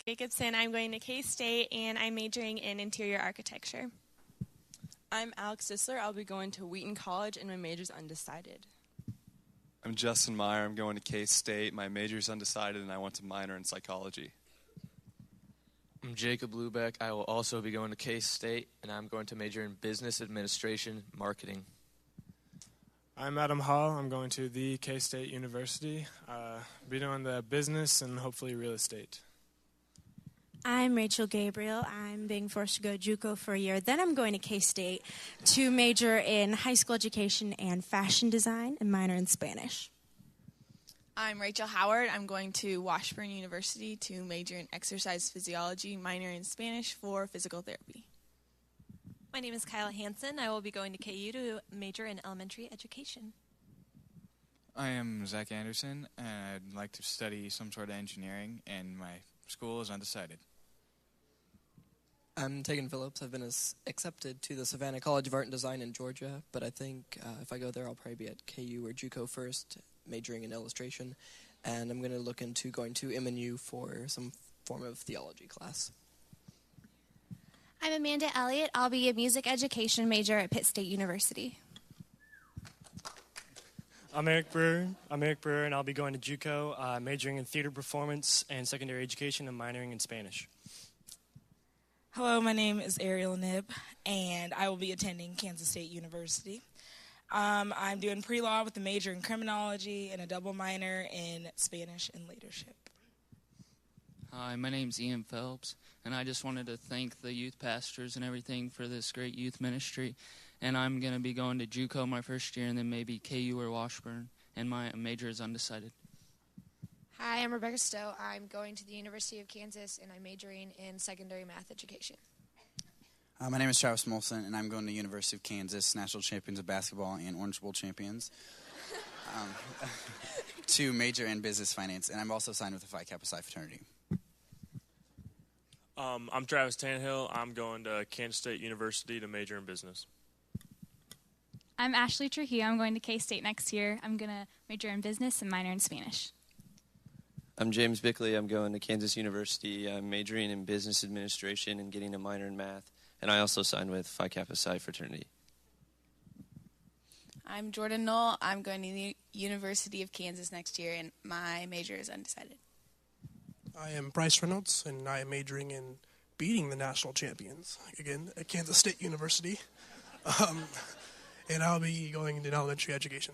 Jacobson. I'm going to K-State, and I'm majoring in interior architecture. I'm Alex Sisler. I'll be going to Wheaton College, and my major's undecided. I'm Justin Meyer. I'm going to K-State. My major's undecided, and I want to minor in psychology. I'm Jacob Lubeck. I will also be going to K-State, and I'm going to major in business administration marketing. I'm Adam Hall. I'm going to the K-State University. Be doing the business and hopefully real estate. I'm Rachel Gabriel. I'm being forced to go JUCO for a year. Then I'm going to K-State to major in high school education and fashion design and minor in Spanish. I'm Rachel Howard. I'm going to Washburn University to major in exercise physiology, minor in Spanish for physical therapy. My name is Kyla Hansen. I will be going to KU to major in elementary education. I am Zach Anderson, and I'd like to study some sort of engineering, and my school is undecided. I'm Tegan Phillips. I've been accepted to the Savannah College of Art and Design in Georgia, but I think if I go there, I'll probably be at KU or JUCO first, majoring in illustration, and I'm going to look into going to MNU for some form of theology class. I'm Amanda Elliott. I'll be a music education major at Pitt State University. I'm Eric Brewer, and I'll be going to JUCO, majoring in theater performance and secondary education and minoring in Spanish. Hello, my name is Ariel Nib, and I will be attending Kansas State University. I'm doing pre-law with a major in criminology and a double minor in Spanish and leadership. Hi, my name's Ian Phelps, and I just wanted to thank the youth pastors and everything for this great youth ministry. And I'm going to be going to JUCO my first year and then maybe KU or Washburn, and my major is undecided. Hi, I'm Rebecca Stowe. I'm going to the University of Kansas, and I'm majoring in secondary math education. My name is Travis Molson, and I'm going to the University of Kansas, national champions of basketball and Orange Bowl champions, to major in business finance, and I'm also signed with the Phi Kappa Psi fraternity. I'm Travis Tannehill. I'm going to Kansas State University to major in business. I'm Ashley Trujillo. I'm going to K-State next year. I'm going to major in business and minor in Spanish. I'm James Bickley. I'm going to Kansas University. I'm majoring in business administration and getting a minor in math. And I also signed with Phi Kappa Psi fraternity. I'm Jordan Knoll. I'm going to the University of Kansas next year, and my major is undecided. I am Bryce Reynolds, and I am majoring in beating the national champions, again, at Kansas State University. And I'll be going into elementary education.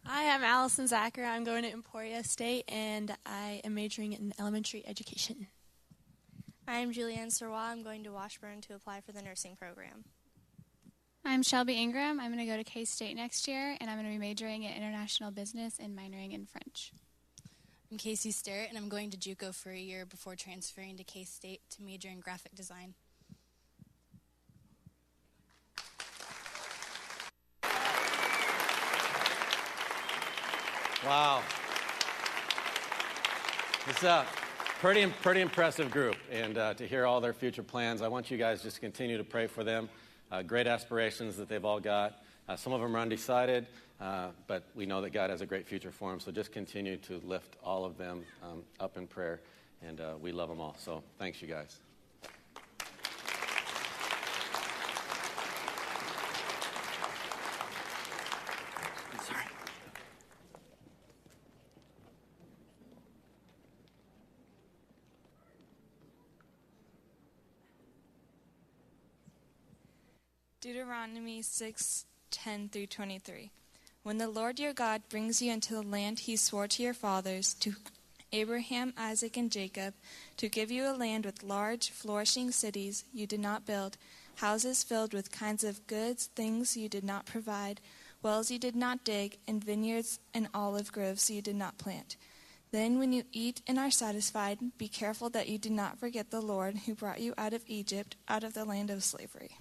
Hi, I'm Allison Zacher. I'm going to Emporia State, and I am majoring in elementary education. I'm Julianne Serwa. I'm going to Washburn to apply for the nursing program. I'm Shelby Ingram. I'm going to go to K-State next year, and I'm going to be majoring in international business and minoring in French. I'm Casey Sterrett, and I'm going to JUCO for a year before transferring to K-State to major in graphic design. Wow. It's a pretty impressive group, and to hear all their future plans, I want you guys just to continue to pray for them. Great aspirations that they've all got. Some of them are undecided, but we know that God has a great future for them, so just continue to lift all of them up in prayer, and we love them all. So thanks, you guys. Deuteronomy 6:10-23. When the Lord your God brings you into the land he swore to your fathers, to Abraham, Isaac, and Jacob, to give you a land with large, flourishing cities you did not build, houses filled with kinds of goods, things you did not provide, wells you did not dig, and vineyards and olive groves you did not plant. Then when you eat and are satisfied, be careful that you do not forget the Lord who brought you out of Egypt, out of the land of slavery.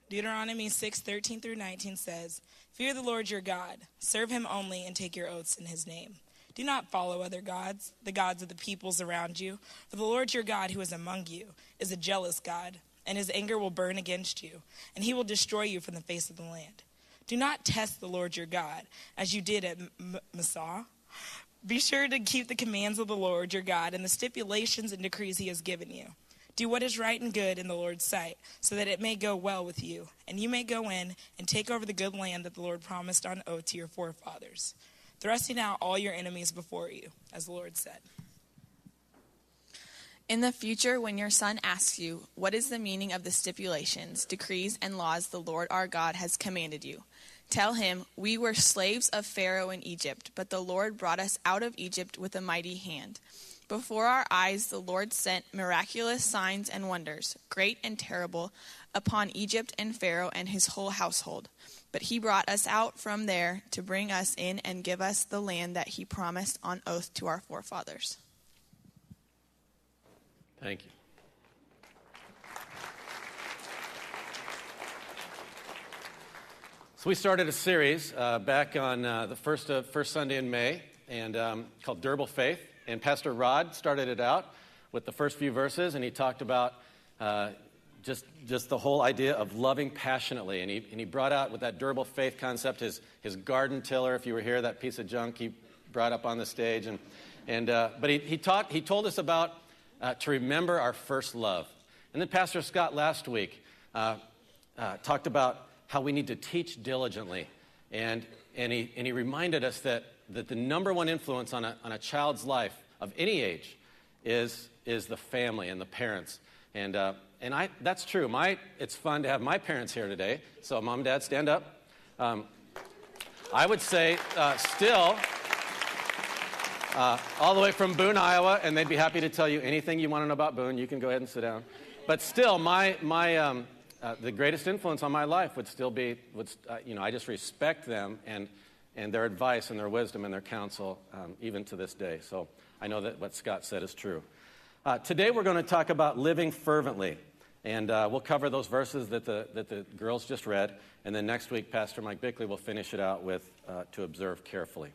Deuteronomy 6:13-19 says, "Fear the Lord your God, serve him only, and take your oaths in his name. Do not follow other gods, the gods of the peoples around you, for the Lord your God who is among you is a jealous God, and his anger will burn against you, and he will destroy you from the face of the land. Do not test the Lord your God, as you did at Massah, Be sure to keep the commands of the Lord your God and the stipulations and decrees he has given you. Do what is right and good in the Lord's sight, so that it may go well with you, and you may go in and take over the good land that the Lord promised on oath to your forefathers, thrusting out all your enemies before you, as the Lord said. In the future, when your son asks you, what is the meaning of the stipulations, decrees, and laws the Lord our God has commanded you? Tell him, we were slaves of Pharaoh in Egypt, but the Lord brought us out of Egypt with a mighty hand. Before our eyes, the Lord sent miraculous signs and wonders, great and terrible, upon Egypt and Pharaoh and his whole household. But he brought us out from there to bring us in and give us the land that he promised on oath to our forefathers. Thank you. So we started a series back on the first Sunday in May, and called Durable Faith. And Pastor Rod started it out with the first few verses, and he talked about just the whole idea of loving passionately. And he brought out with that durable faith concept his garden tiller. If you were here, that piece of junk he brought up on the stage. But he told us about to remember our first love. And then Pastor Scott last week talked about how we need to teach diligently. And he reminded us that the number one influence on a child's life of any age is the family and the parents. And that's true. It's fun to have my parents here today. So Mom and Dad, stand up. I would say still all the way from Boone, Iowa, and they'd be happy to tell you anything you want to know about Boone. You can go ahead and sit down. But still, the greatest influence on my life would still be, I just respect them and their advice and their wisdom and their counsel even to this day. So I know that what Scott said is true. Today we're going to talk about living fervently, and we'll cover those verses that the girls just read, and then next week Pastor Mike Bickley will finish it out with to observe carefully.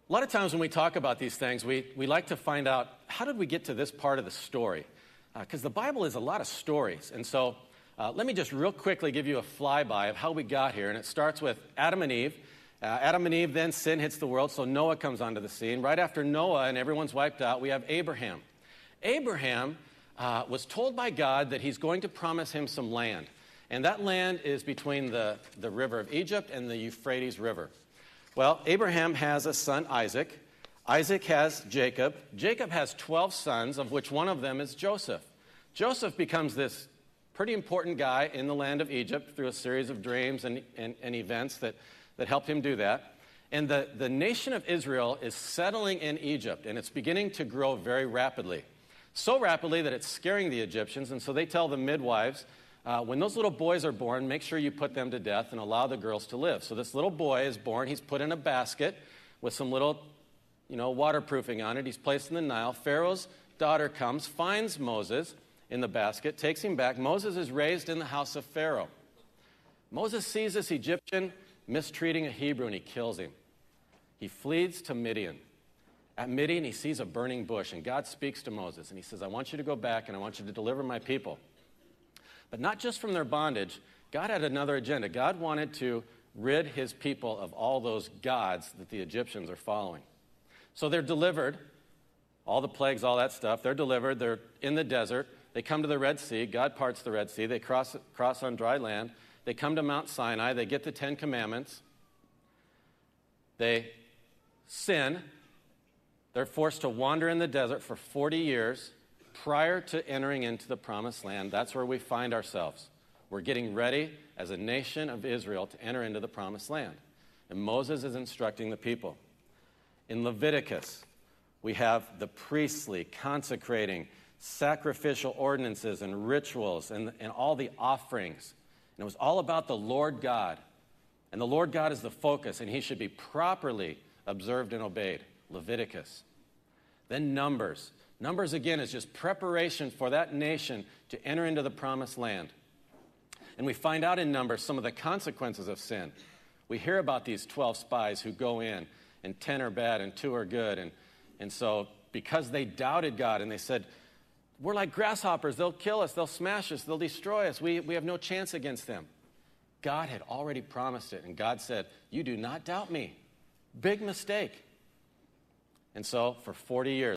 A lot of times when we talk about these things, we like to find out, how did we get to this part of the story? Because the Bible is a lot of stories. And so let me just real quickly give you a flyby of how we got here. And it starts with Adam and Eve. Adam and Eve, then sin hits the world, so Noah comes onto the scene. Right after Noah and everyone's wiped out, we have Abraham. Abraham was told by God that he's going to promise him some land. And that land is between the river of Egypt and the Euphrates River. Well, Abraham has a son, Isaac. Isaac has Jacob. Jacob has 12 sons, of which one of them is Joseph. Joseph becomes this pretty important guy in the land of Egypt through a series of dreams and events that helped him do that. And the nation of Israel is settling in Egypt, and it's beginning to grow very rapidly. So rapidly that it's scaring the Egyptians, and so they tell the midwives, when those little boys are born, make sure you put them to death and allow the girls to live. So this little boy is born. He's put in a basket with some little waterproofing on it. He's placed in the Nile. Pharaoh's daughter comes, finds Moses in the basket, takes him back. Moses is raised in the house of Pharaoh. Moses sees this Egyptian mistreating a Hebrew, and he kills him. He flees to Midian. At Midian, he sees a burning bush, and God speaks to Moses, and he says, I want you to go back, and I want you to deliver my people. But not just from their bondage. God had another agenda. God wanted to rid his people of all those gods that the Egyptians are following. So they're delivered, all the plagues, all that stuff. They're delivered. They're in the desert. They come to the Red Sea. God parts the Red Sea. They cross on dry land. They come to Mount Sinai. They get the 10 Commandments. They sin. They're forced to wander in the desert for 40 years prior to entering into the Promised Land. That's where we find ourselves. We're getting ready as a nation of Israel to enter into the Promised Land. And Moses is instructing the people. In Leviticus, we have the priestly consecrating sacrificial ordinances and rituals and all the offerings. And it was all about the Lord God. And the Lord God is the focus, and he should be properly observed and obeyed. Leviticus. Then Numbers. Numbers, again, is just preparation for that nation to enter into the Promised Land. And we find out in Numbers some of the consequences of sin. We hear about these 12 spies who go in, and 10 are bad and 2 are good. And so because they doubted God and they said, we're like grasshoppers, they'll kill us, they'll smash us, they'll destroy us, we have no chance against them. God had already promised it, and God said, you do not doubt me. Big mistake. And so for 40 years,